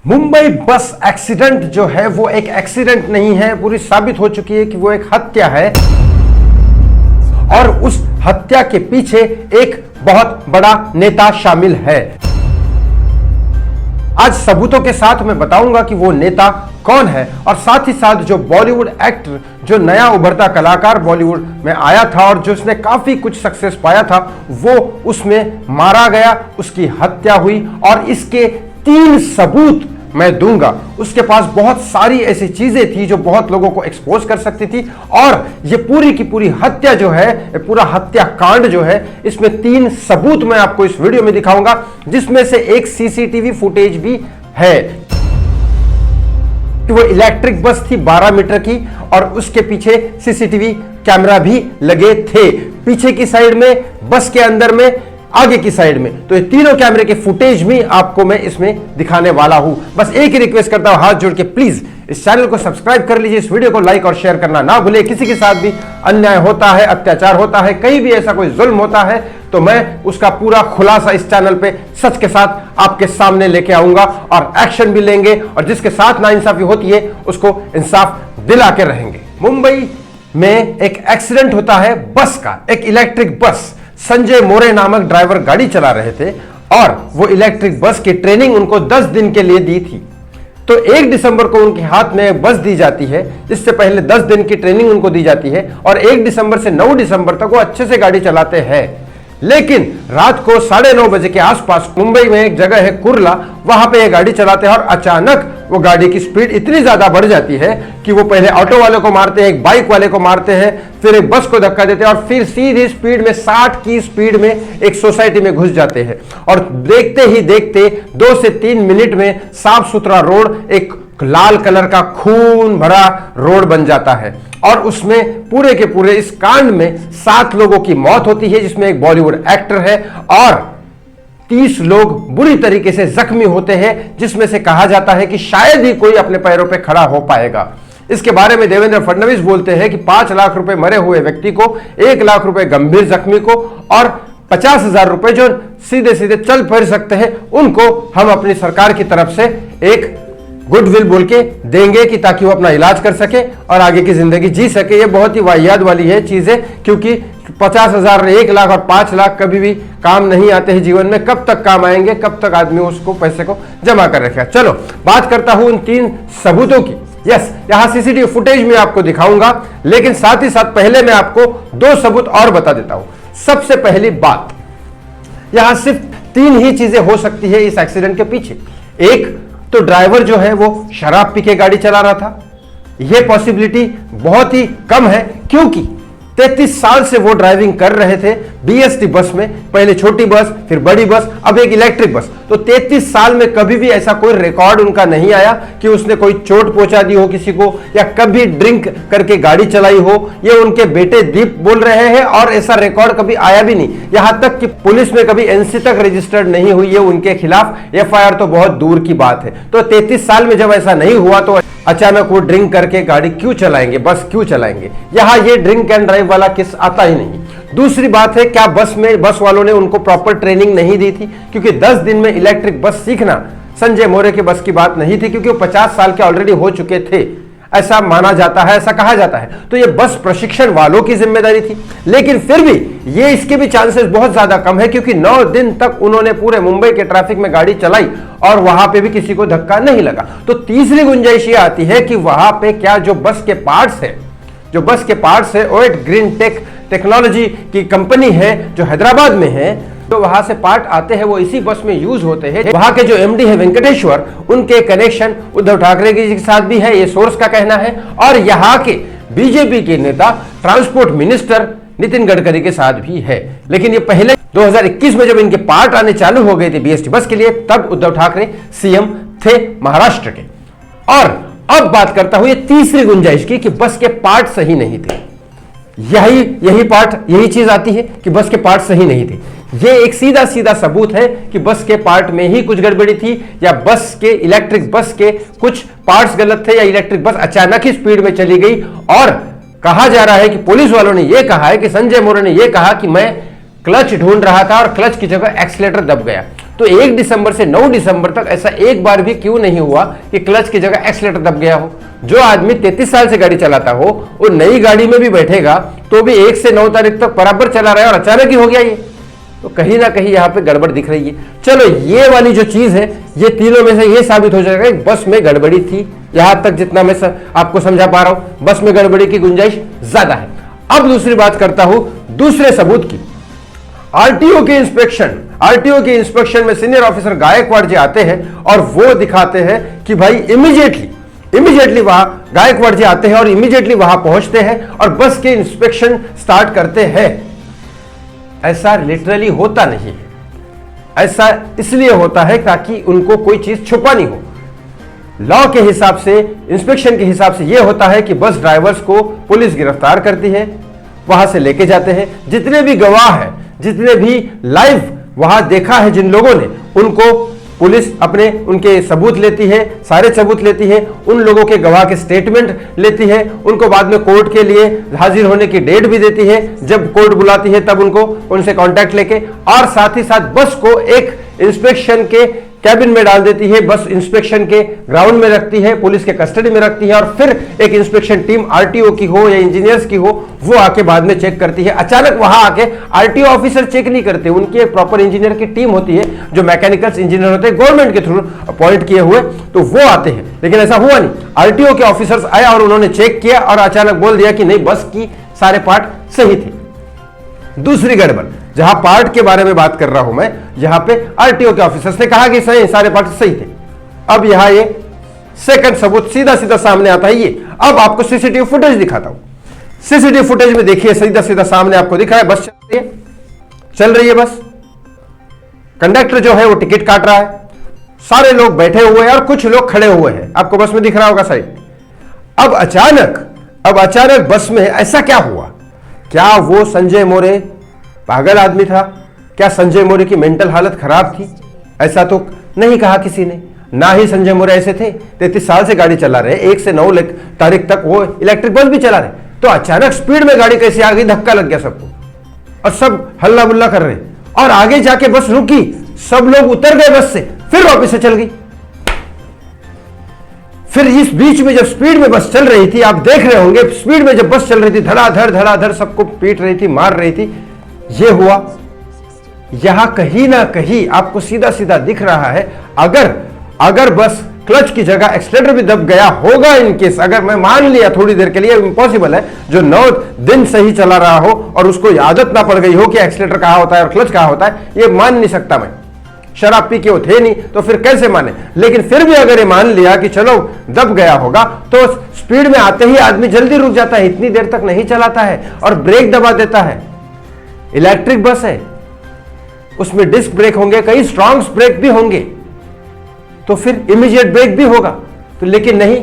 मुंबई बस एक्सीडेंट जो है वो एक एक्सीडेंट नहीं है, पूरी साबित हो चुकी है कि वो एक हत्या है और उस हत्या के पीछे एक बहुत बड़ा नेता शामिल है। आज सबूतों के साथ मैं बताऊंगा कि वो नेता कौन है और साथ ही साथ जो बॉलीवुड एक्टर, जो नया उभरता कलाकार बॉलीवुड में आया था और जो उसने काफी कुछ सक्सेस पाया था, वो उसमें मारा गया, उसकी हत्या हुई और इसके 3 सबूत मैं दूंगा। उसके पास बहुत सारी ऐसी चीजें थी जो बहुत लोगों को एक्सपोज कर सकती थी और ये पूरी की पूरी हत्या जो है, पूरा हत्याकांड जो है, इसमें 3 सबूत मैं आपको इस वीडियो में दिखाऊंगा, जिसमें से एक सीसीटीवी फुटेज भी है कि वो इलेक्ट्रिक बस थी 12 मीटर की और उसके पीछे सीसीटीवी कैमरा भी लगे थे, पीछे की साइड में, बस के अंदर में, आगे की साइड में। तो ये तीनों कैमरे के फुटेज भी आपको मैं इसमें दिखाने वाला हूं। बस एक ही रिक्वेस्ट करता हूं, हाथ जोड़ के प्लीज इस चैनल को सब्सक्राइब कर लीजिए, इस वीडियो को लाइक और शेयर करना ना भूले। किसी के साथ भी अन्याय होता है, अत्याचार होता है, कहीं भी ऐसा कोई जुल्म होता है तो मैं उसका पूरा खुलासा इस चैनल पे सच के साथ आपके सामने लेके आऊंगा और एक्शन भी लेंगे और जिसके साथ नाइंसाफी होती है उसको इंसाफ दिला के रहेंगे। मुंबई में एक एक्सीडेंट होता है बस का, एक इलेक्ट्रिक बस। संजय मोरे नामक ड्राइवर गाड़ी चला रहे थे और वो इलेक्ट्रिक बस की ट्रेनिंग उनको 10 दिन के लिए दी थी। तो 1 दिसंबर को उनके हाथ में बस दी जाती है, इससे पहले 10 दिन की ट्रेनिंग उनको दी जाती है और 1 दिसंबर से 9 दिसंबर तक वो अच्छे से गाड़ी चलाते हैं। लेकिन रात को 9:30 बजे के आसपास मुंबई में एक जगह है कुर्ला, वहां पे ये गाड़ी चलाते हैं और अचानक वो गाड़ी की स्पीड इतनी ज्यादा बढ़ जाती है कि वो पहले ऑटो वाले को मारते हैं, एक बाइक वाले को मारते हैं, फिर एक बस को धक्का देते हैं और फिर सीधी स्पीड में 60 की स्पीड में एक सोसाइटी में घुस जाते हैं। और देखते ही देखते 2 से 3 मिनट में साफ सुथरा रोड, एक लाल कलर का खून भरा रोड बन जाता है और उसमें पूरे के पूरे इस कांड में 7 लोगों की मौत होती है, जिसमें एक बॉलीवुड एक्टर है और 30 लोग बुरी तरीके से जख्मी होते हैं, जिसमें से कहा जाता है कि शायद ही कोई अपने पैरों पे खड़ा हो पाएगा। इसके बारे में देवेंद्र फडणवीस बोलते हैं कि 5 लाख रुपए मरे हुए व्यक्ति को, 1 लाख रुपए गंभीर जख्मी को और 50,000 रुपए जो सीधे सीधे चल फिर सकते हैं, उनको हम अपनी सरकार की तरफ से एक गुडविल बोल के देंगे कि ताकि वो अपना इलाज कर सके और आगे की जिंदगी जी सके। ये बहुत ही वाहियात वाली है चीजें, क्योंकि 50,000, 1 लाख और 5 लाख कभी भी काम नहीं आते हैं जीवन में। कब तक काम आएंगे, कब तक आदमी उसको पैसे को जमा कर रखेगा। चलो बात करता हूं उन 3 सबूतों की। यस, यहां सीसीटीवी फुटेज में आपको दिखाऊंगा, लेकिन साथ ही साथ पहले मैं आपको 2 सबूत और बता देता हूं। सबसे पहली बात, यहां सिर्फ 3 ही चीजें हो सकती है इस एक्सीडेंट के पीछे। एक तो ड्राइवर जो है वो शराब पी के गाड़ी चला रहा था, यह पॉसिबिलिटी बहुत ही कम है, क्योंकि 33 साल से वो ड्राइविंग कर रहे थे बीएसटी बस में, पहले छोटी बस, फिर बड़ी बस, अब एक इलेक्ट्रिक बस। तो 33 साल में कभी भी ऐसा कोई रिकॉर्ड उनका नहीं आया कि उसने कोई चोट पहुंचा दी हो किसी को या कभी ड्रिंक करके गाड़ी चलाई हो। ये उनके बेटे दीप बोल रहे हैं और ऐसा रिकॉर्ड कभी आया भी नहीं। यहां तक कि पुलिस में कभी एनसी तक रजिस्टर्ड नहीं हुई है उनके खिलाफ, एफआईआर तो बहुत दूर की बात है। तो 33 साल में जब ऐसा नहीं हुआ तो अचानक वो ड्रिंक करके गाड़ी क्यों चलाएंगे, बस क्यों चलाएंगे? यहां ये ड्रिंक एंड ड्राइव वाला केस आता ही नहीं। दूसरी बात है, क्या बस वालों ने उनको प्रॉपर ट्रेनिंग नहीं दी थी? क्योंकि 10 दिन में इलेक्ट्रिक बस सीखना संजय मोरे के बस की बात नहीं थी, क्योंकि वो 50 साल के ऑलरेडी हो चुके थे, ऐसा माना जाता है, ऐसा कहा जाता है। तो ये बस प्रशिक्षण वालों की जिम्मेदारी थी। लेकिन फिर भी ये इसके भी चांसेस बहुत ज्यादा कम है, क्योंकि 9 दिन तक उन्होंने पूरे मुंबई के ट्रैफिक में गाड़ी चलाई और वहां पे भी किसी को धक्का नहीं लगा। तो तीसरी गुंजाइश ये आती है कि वहां पे क्या जो बस के पार्ट्स है, ओएट ग्रीन टेक्नोलॉजी की कंपनी है जो हैदराबाद में है, तो वहां से पार्ट आते हैं, वो इसी बस में यूज होते हैं। वहां के जो एमडी है वेंकटेश्वर, उनके कनेक्शन उद्धव ठाकरे जी के साथ भी है, ये सोर्स का कहना है, और यहाँ के बीजेपी के नेता ट्रांसपोर्ट मिनिस्टर नितिन गडकरी के साथ भी है। लेकिन ये पहले 2021 में जब इनके पार्ट आने चालू हो गए थे बीएसटी बस के लिए, तब उद्धव ठाकरे सीएम थे महाराष्ट्र के। और अब बात करता हूं ये तीसरी गुंजाइश की कि बस के पार्ट सही नहीं थे। यही चीज आती है कि बस के पार्ट सही नहीं थे। ये एक सीधा सीधा सबूत है कि बस के पार्ट में ही कुछ गड़बड़ी थी, या इलेक्ट्रिक बस के कुछ पार्ट्स गलत थे, या इलेक्ट्रिक बस अचानक ही स्पीड में चली गई। और कहा जा रहा है कि पुलिस वालों ने यह कहा है कि संजय मोरे ने यह कहा कि मैं क्लच ढूंढ रहा था और क्लच की जगह एक्सीलेटर दब गया। तो 1 दिसंबर से 9 दिसंबर तक ऐसा एक बार भी क्यों नहीं हुआ कि क्लच की जगह एक्सीलरेटर दब गया हो? जो आदमी 33 साल से गाड़ी चलाता हो, वो नई गाड़ी में भी बैठेगा तो भी 1 से 9 तारीख तक बराबर चला रहा है और अचानक ही हो गया ये, तो कहीं ना कहीं यहाँ पे गड़बड़ दिख रही है। चलो ये वाली जो चीज है, ये तीनों में से ये साबित हो जाएगा कि बस में गड़बड़ी थी। यहां तक जितना मैं आपको समझा पा रहा हूं, बस में गड़बड़ी की गुंजाइश ज्यादा है। अब दूसरी बात करता हूं दूसरे सबूत की। आरटीओ के इंस्पेक्शन में सीनियर ऑफिसर गायकवाड़ जी आते हैं और वो दिखाते हैं कि भाई इमीडिएटली वहां गायकवाड़ जी आते हैं और इमीडिएटली वहां पहुंचते हैं और बस के इंस्पेक्शन स्टार्ट करते हैं। ऐसा लिटरली होता नहीं है, ऐसा इसलिए होता है ताकि उनको कोई चीज छुपानी हो। लॉ के हिसाब से, इंस्पेक्शन के हिसाब से यह होता है कि बस ड्राइवर्स को पुलिस गिरफ्तार करती है, वहां से लेके जाते हैं। जितने भी गवाह हैं, जितने भी लाइव वहां देखा है जिन लोगों ने, उनको पुलिस अपने उनके सबूत लेती है, सारे सबूत लेती है, उन लोगों के गवाह के स्टेटमेंट लेती है, उनको बाद में कोर्ट के लिए हाजिर होने की डेट भी देती है। जब कोर्ट बुलाती है तब उनको उनसे कांटेक्ट लेके, और साथ ही साथ बस को एक इंस्पेक्शन के कैबिन में डाल देती है, बस इंस्पेक्शन के ग्राउंड में रखती है, पुलिस के कस्टडी में रखती है और फिर एक इंस्पेक्शन टीम आरटीओ की हो या इंजीनियर्स की हो, वो आके बाद में चेक करती है। अचानक वहां आके आरटीओ ऑफिसर चेक नहीं करते, उनकी एक प्रॉपर इंजीनियर की टीम होती है जो मैकेनिकल्स इंजीनियर होते हैं, गवर्नमेंट के थ्रू अपॉइंट किए हुए, तो वो आते हैं। लेकिन ऐसा हुआ नहीं, आरटीओ के ऑफिसर्स आए और उन्होंने चेक किया और अचानक बोल दिया कि नहीं, बस की सारे पार्ट सही थे। दूसरी गड़बड़, जहां पार्ट के बारे में बात कर रहा हूं मैं, यहां पे आरटीओ के ऑफिसर्स ने कहा कि सही, सारे पार्ट सही थे। अब यहां ये सेकंड सबूत सीधा सीधा सामने आता है। ये अब आपको सीसीटीवी फुटेज दिखाता हूं। सीसीटीवी फुटेज में देखिए, सीधा सीधा सामने आपको दिख रहा है, बस चल रही है बस। कंडक्टर जो है वो टिकट काट रहा है, सारे लोग बैठे हुए हैं और कुछ लोग खड़े हुए हैं, आपको बस में दिख रहा होगा साइड। अब अचानक बस में ऐसा क्या हुआ? क्या वो संजय मोरे पागल आदमी था? क्या संजय मोरे की मेंटल हालत खराब थी? ऐसा तो नहीं कहा किसी ने, ना ही संजय मोरे ऐसे थे। 33 साल से गाड़ी चला रहे, 1 से 9 तारीख तक वो इलेक्ट्रिक बस भी चला रहे, तो अचानक स्पीड में गाड़ी कैसे आ गई? धक्का लग गया सबको और सब हल्ला बुल्ला कर रहे, और आगे जाके बस रुकी, सब लोग उतर गए बस से, फिर वापस से चल गई। फिर इस बीच में जब स्पीड में बस चल रही थी, आप देख रहे होंगे, स्पीड में जब बस चल रही थी, धड़ाधड़ सबको पीट रही थी, मार रही थी, ये हुआ। यहां कहीं ना कहीं आपको सीधा सीधा दिख रहा है, अगर बस क्लच की जगह एक्सीलरेटर भी दब गया होगा, इनकेस अगर मैं मान लिया थोड़ी देर के लिए, इम्पॉसिबल है, जो 9 दिन सही चला रहा हो और उसको आदत ना पड़ गई हो कि एक्सीलरेटर कहां होता है और क्लच कहां होता है, ये मान नहीं सकता मैं। शराब पी के वो थे नहीं तो फिर कैसे माने? लेकिन फिर भी अगर ये मान लिया कि चलो दब गया होगा, तो स्पीड में आते ही आदमी जल्दी रुक जाता है, इतनी देर तक नहीं चलाता है और ब्रेक दबा देता है। इलेक्ट्रिक बस है, उसमें डिस्क ब्रेक होंगे, कई स्ट्रॉन्ग ब्रेक भी होंगे, तो फिर इमीडिएट ब्रेक भी होगा। तो लेकिन नहीं,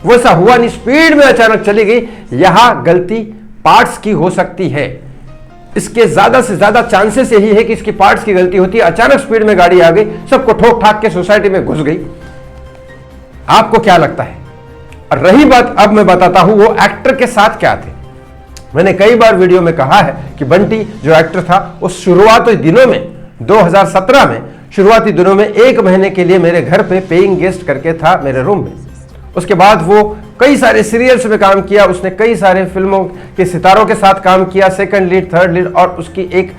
वैसा हुआ नहीं, स्पीड में अचानक चली गई। यहां गलती पार्ट्स की हो सकती है, इसके ज्यादा से ज्यादा चांसेस यही है कि इसकी पार्ट्स की गलती होती है। अचानक स्पीड में गाड़ी आ गई, सबको ठोक ठाक के सोसाइटी में घुस गई। आपको क्या लगता है? और रही बात, अब मैं बताता हूं वो एक्टर के साथ क्या थे। मैंने कई बार वीडियो में कहा है कि बंटी जो एक्टर था, वो शुरुआती दिनों में 2017 में शुरुआती दिनों में 1 महीने के लिए मेरे घर पे पेइंग गेस्ट करके था मेरे रूम में। उसके बाद वो कई सारे सीरियल्स में काम किया, उसने कई सारे फिल्मों के सितारों के साथ काम किया, सेकंड लीड, थर्ड लीड, और उसकी एक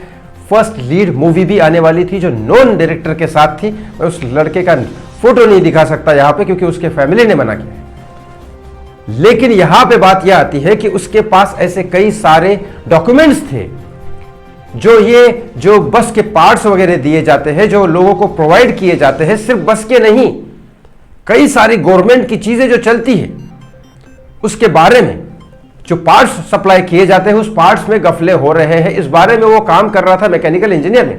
फर्स्ट लीड मूवी भी आने वाली थी जो नॉन डायरेक्टर के साथ थी। मैं उस लड़के का फोटो नहीं दिखा सकता यहाँ पे क्योंकि उसके फैमिली ने मना किया है। लेकिन यहां पे बात यह आती है कि उसके पास ऐसे कई सारे डॉक्यूमेंट्स थे जो बस के पार्ट्स वगैरह दिए जाते हैं, जो लोगों को प्रोवाइड किए जाते हैं, सिर्फ बस के नहीं, कई सारी गवर्नमेंट की चीजें जो चलती है उसके बारे में, जो पार्ट्स सप्लाई किए जाते हैं, उस पार्ट्स में गफले हो रहे हैं, इस बारे में वो काम कर रहा था मैकेनिकल इंजीनियर में,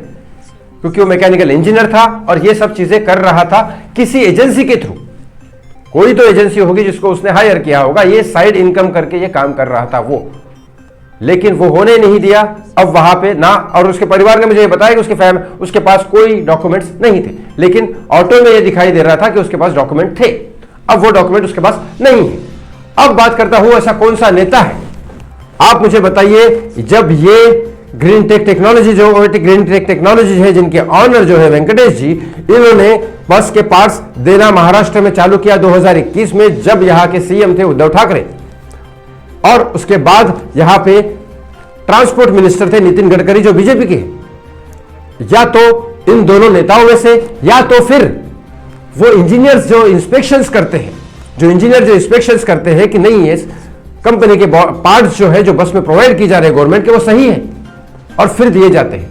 क्योंकि वो मैकेनिकल इंजीनियर था और ये सब चीजें कर रहा था किसी एजेंसी के थ्रू। कोई तो एजेंसी होगी जिसको उसने हायर किया होगा, ये साइड इनकम करके ये काम कर रहा था वो, लेकिन वो होने नहीं दिया। अब वहां पे ना, और उसके परिवार ने मुझे ये बताया कि उसके पास कोई डॉक्यूमेंट्स नहीं थे, लेकिन ऑटो में ये दिखाई दे रहा था कि उसके पास डॉक्यूमेंट थे। अब वो डॉक्यूमेंट उसके पास नहीं है। अब बात करता हूं ऐसा कौन सा नेता है, आप मुझे बताइए, जब ये ग्रीन टेक टेक्नोलॉजी जो ग्रीन टेक टेक्नोलॉजी है, जिनके ऑनर जो है वेंकटेश जी, इन्होंने बस के पार्ट्स देना महाराष्ट्र में चालू किया 2021 में, जब यहां के सीएम थे उद्धव ठाकरे, और उसके बाद यहां पे ट्रांसपोर्ट मिनिस्टर थे नितिन गडकरी जो बीजेपी के। या तो इन दोनों नेताओं में से, या तो फिर वो इंजीनियर्स जो इंस्पेक्शंस करते हैं, करते हैं कि नहीं, ये कंपनी के पार्ट्स जो है जो बस में प्रोवाइड की जा रहे हैं गवर्नमेंट के, वो सही है, और फिर दिए जाते हैं।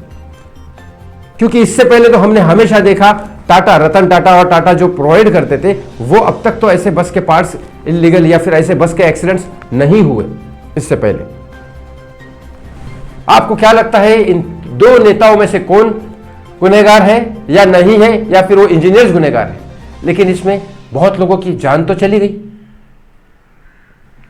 क्योंकि इससे पहले तो हमने हमेशा देखा टाटा, रतन टाटा और टाटा जो प्रोवाइड करते थे, वो अब तक तो ऐसे बस के पार्ट्स इलीगल या फिर ऐसे बस के एक्सीडेंट्स नहीं हुए इससे पहले। आपको क्या लगता है, इन दो नेताओं में से कौन गुनहगार है या नहीं है, या फिर वो इंजीनियर्स गुनहगार है? लेकिन इसमें बहुत लोगों की जान तो चली गई।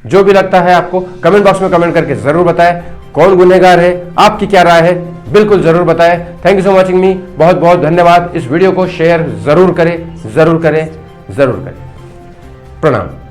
जो भी लगता है आपको, कमेंट बॉक्स में कमेंट करके जरूर बताएं कौन गुनहगार है, आपकी क्या राय है, बिल्कुल जरूर बताएं। थैंक यू फॉर वॉचिंग मी, बहुत बहुत धन्यवाद। इस वीडियो को शेयर जरूर करें, जरूर करें, जरूर करें। प्रणाम।